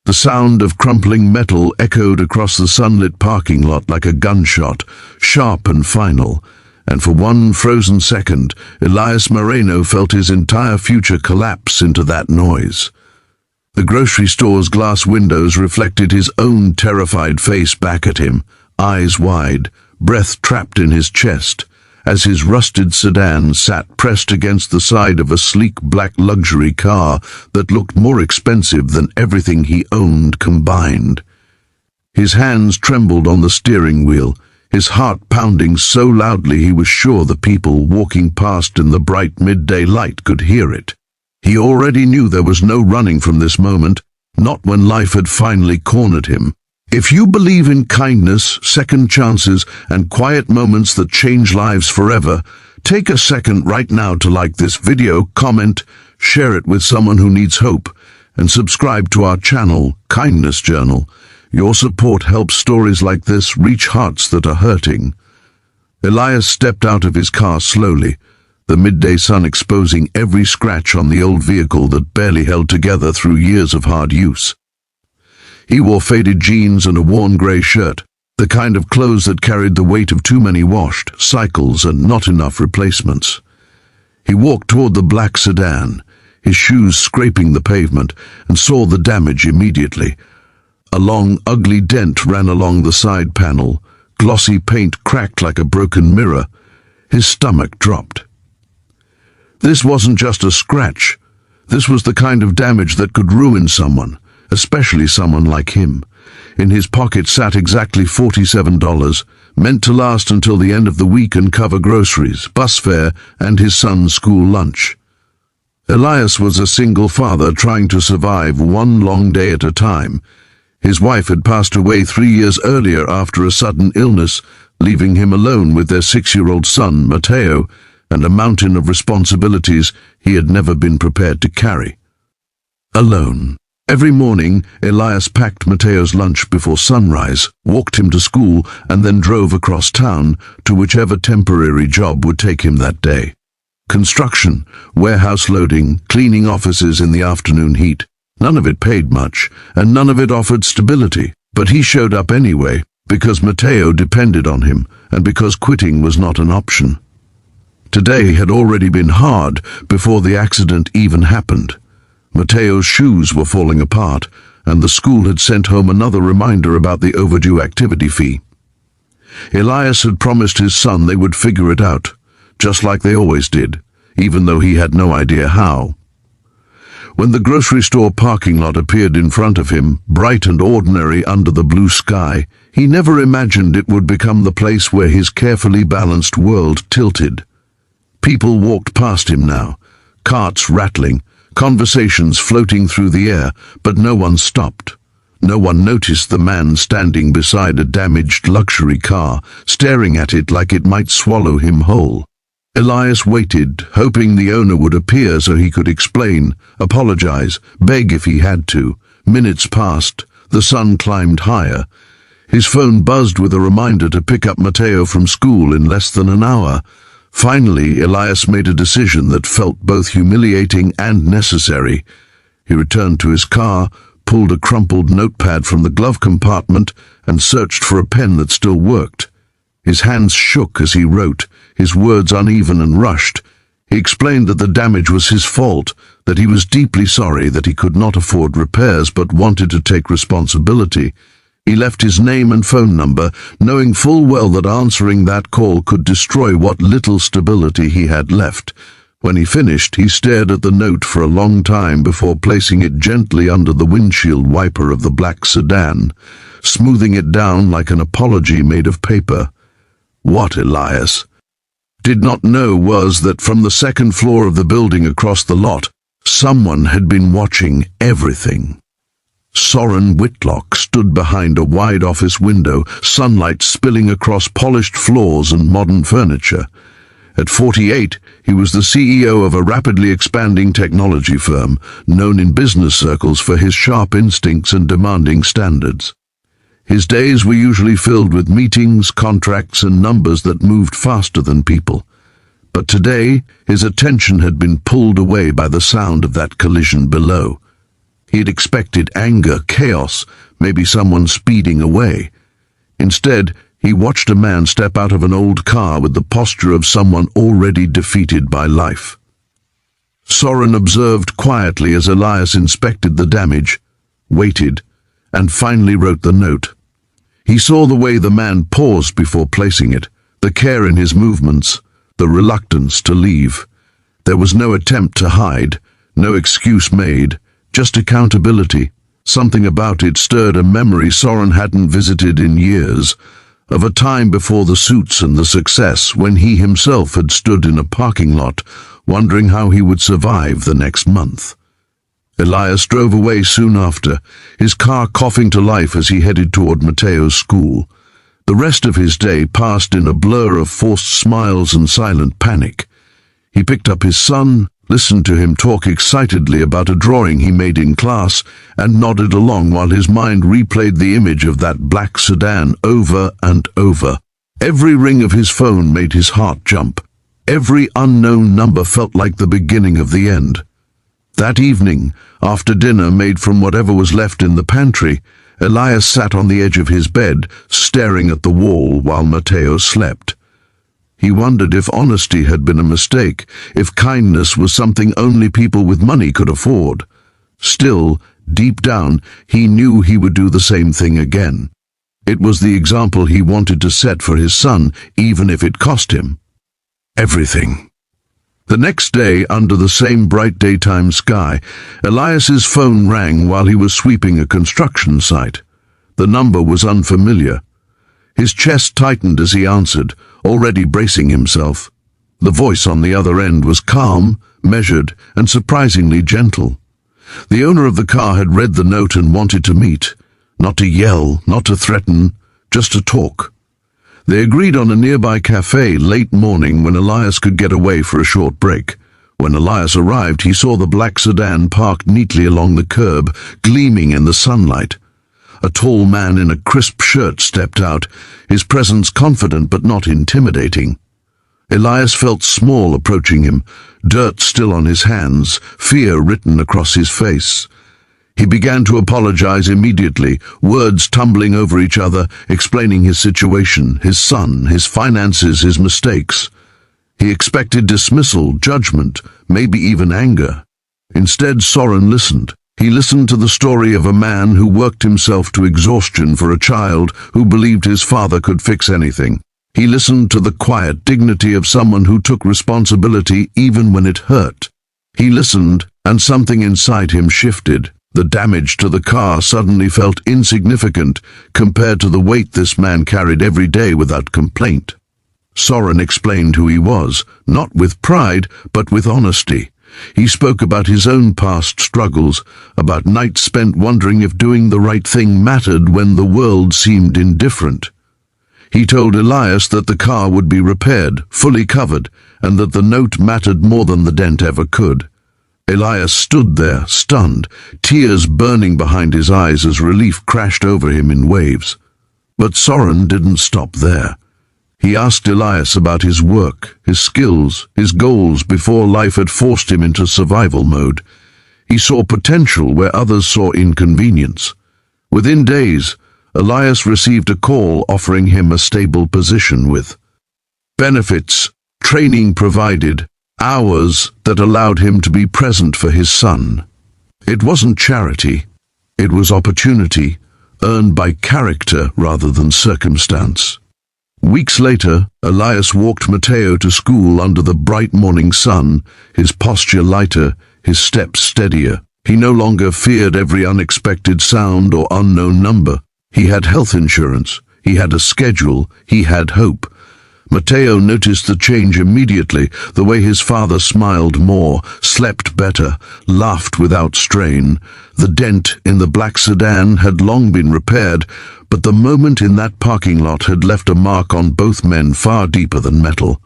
The sound of crumpling metal echoed across the sunlit parking lot like a gunshot, sharp and final, and for one frozen second, Elias Moreno felt his entire future collapse into that noise. The grocery store's glass windows reflected his own terrified face back at him, eyes wide, breath trapped in his chest, as his rusted sedan sat pressed against the side of a sleek black luxury car that looked more expensive than everything he owned combined. His hands trembled on the steering wheel, his heart pounding so loudly he was sure the people walking past in the bright midday light could hear it. He already knew there was no running from this moment, not when life had finally cornered him. If you believe in kindness, second chances, and quiet moments that change lives forever, take a second right now to like this video, comment, share it with someone who needs hope, and subscribe to our channel, Kindness Journal. Your support helps stories like this reach hearts that are hurting. Elias stepped out of his car slowly, the midday sun exposing every scratch on the old vehicle that barely held together through years of hard use. He wore faded jeans and a worn grey shirt, the kind of clothes that carried the weight of too many washed cycles and not enough replacements. He walked toward the black sedan, his shoes scraping the pavement, and saw the damage immediately. A long, ugly dent ran along the side panel, glossy paint cracked like a broken mirror. His stomach dropped. This wasn't just a scratch. This was the kind of damage that could ruin someone, especially someone like him. In his pocket sat exactly $47, meant to last until the end of the week and cover groceries, bus fare, and his son's school lunch. Elias was a single father trying to survive one long day at a time. His wife had passed away 3 years earlier after a sudden illness, leaving him alone with their 6-year-old son, Mateo, and a mountain of responsibilities he had never been prepared to carry. Alone. Every morning, Elias packed Mateo's lunch before sunrise, walked him to school, and then drove across town to whichever temporary job would take him that day. Construction, warehouse loading, cleaning offices in the afternoon heat. None of it paid much, and none of it offered stability, but he showed up anyway, because Mateo depended on him, and because quitting was not an option. Today had already been hard before the accident even happened. Mateo's shoes were falling apart, and the school had sent home another reminder about the overdue activity fee. Elias had promised his son they would figure it out, just like they always did, even though he had no idea how. When the grocery store parking lot appeared in front of him, bright and ordinary under the blue sky, he never imagined it would become the place where his carefully balanced world tilted. People walked past him now, carts rattling, conversations floating through the air, but no one stopped. No one noticed the man standing beside a damaged luxury car, staring at it like it might swallow him whole. Elias waited, hoping the owner would appear so he could explain, apologize, beg if he had to. Minutes passed. The sun climbed higher. His phone buzzed with a reminder to pick up Mateo from school in less than an hour. Finally, Elias made a decision that felt both humiliating and necessary. He returned to his car, pulled a crumpled notepad from the glove compartment, and searched for a pen that still worked. His hands shook as he wrote, his words uneven and rushed. He explained that the damage was his fault, that he was deeply sorry that he could not afford repairs but wanted to take responsibility. He left his name and phone number, knowing full well that answering that call could destroy what little stability he had left. When he finished, he stared at the note for a long time before placing it gently under the windshield wiper of the black sedan, smoothing it down like an apology made of paper. What Elias did not know was that from the second floor of the building across the lot, someone had been watching everything. Soren Whitlock stood behind a wide office window, sunlight spilling across polished floors and modern furniture. At 48, he was the CEO of a rapidly expanding technology firm, known in business circles for his sharp instincts and demanding standards. His days were usually filled with meetings, contracts, and numbers that moved faster than people. But today, his attention had been pulled away by the sound of that collision below. He had expected anger, chaos, maybe someone speeding away. Instead, he watched a man step out of an old car with the posture of someone already defeated by life. Soren observed quietly as Elias inspected the damage, waited, and finally wrote the note. He saw the way the man paused before placing it, the care in his movements, the reluctance to leave. There was no attempt to hide, no excuse made, just accountability. Something about it stirred a memory Soren hadn't visited in years, of a time before the suits and the success, when he himself had stood in a parking lot, wondering how he would survive the next month. Elias drove away soon after, his car coughing to life as he headed toward Matteo's school. The rest of his day passed in a blur of forced smiles and silent panic. He picked up his son, listened to him talk excitedly about a drawing he made in class, and nodded along while his mind replayed the image of that black sedan over and over. Every ring of his phone made his heart jump. Every unknown number felt like the beginning of the end. That evening, after dinner made from whatever was left in the pantry, Elias sat on the edge of his bed, staring at the wall while Matteo slept. He wondered if honesty had been a mistake, if kindness was something only people with money could afford. Still, deep down, he knew he would do the same thing again. It was the example he wanted to set for his son, even if it cost him everything. The next day, under the same bright daytime sky, Elias's phone rang while he was sweeping a construction site. The number was unfamiliar. His chest tightened as he answered, already bracing himself. The voice on the other end was calm, measured, and surprisingly gentle. The owner of the car had read the note and wanted to meet. Not to yell, not to threaten, just to talk. They agreed on a nearby cafe late morning when Elias could get away for a short break. When Elias arrived, he saw the black sedan parked neatly along the curb, gleaming in the sunlight. A tall man in a crisp shirt stepped out, his presence confident but not intimidating. Elias felt small approaching him, dirt still on his hands, fear written across his face. He began to apologize immediately, words tumbling over each other, explaining his situation, his son, his finances, his mistakes. He expected dismissal, judgment, maybe even anger. Instead, Soren listened. He listened to the story of a man who worked himself to exhaustion for a child who believed his father could fix anything. He listened to the quiet dignity of someone who took responsibility even when it hurt. He listened, and something inside him shifted. The damage to the car suddenly felt insignificant compared to the weight this man carried every day without complaint. Soren explained who he was, not with pride, but with honesty. He spoke about his own past struggles, about nights spent wondering if doing the right thing mattered when the world seemed indifferent. He told Elias that the car would be repaired, fully covered, and that the note mattered more than the dent ever could. Elias stood there, stunned, tears burning behind his eyes as relief crashed over him in waves. But Soren didn't stop there. He asked Elias about his work, his skills, his goals before life had forced him into survival mode. He saw potential where others saw inconvenience. Within days, Elias received a call offering him a stable position with benefits, training provided, hours that allowed him to be present for his son. It wasn't charity, it was opportunity, earned by character rather than circumstance. Weeks later, Elias walked Matteo to school under the bright morning sun, his posture lighter, his steps steadier. He no longer feared every unexpected sound or unknown number. He had health insurance, he had a schedule, he had hope. Matteo noticed the change immediately, the way his father smiled more, slept better, laughed without strain. The dent in the black sedan had long been repaired, but the moment in that parking lot had left a mark on both men far deeper than metal.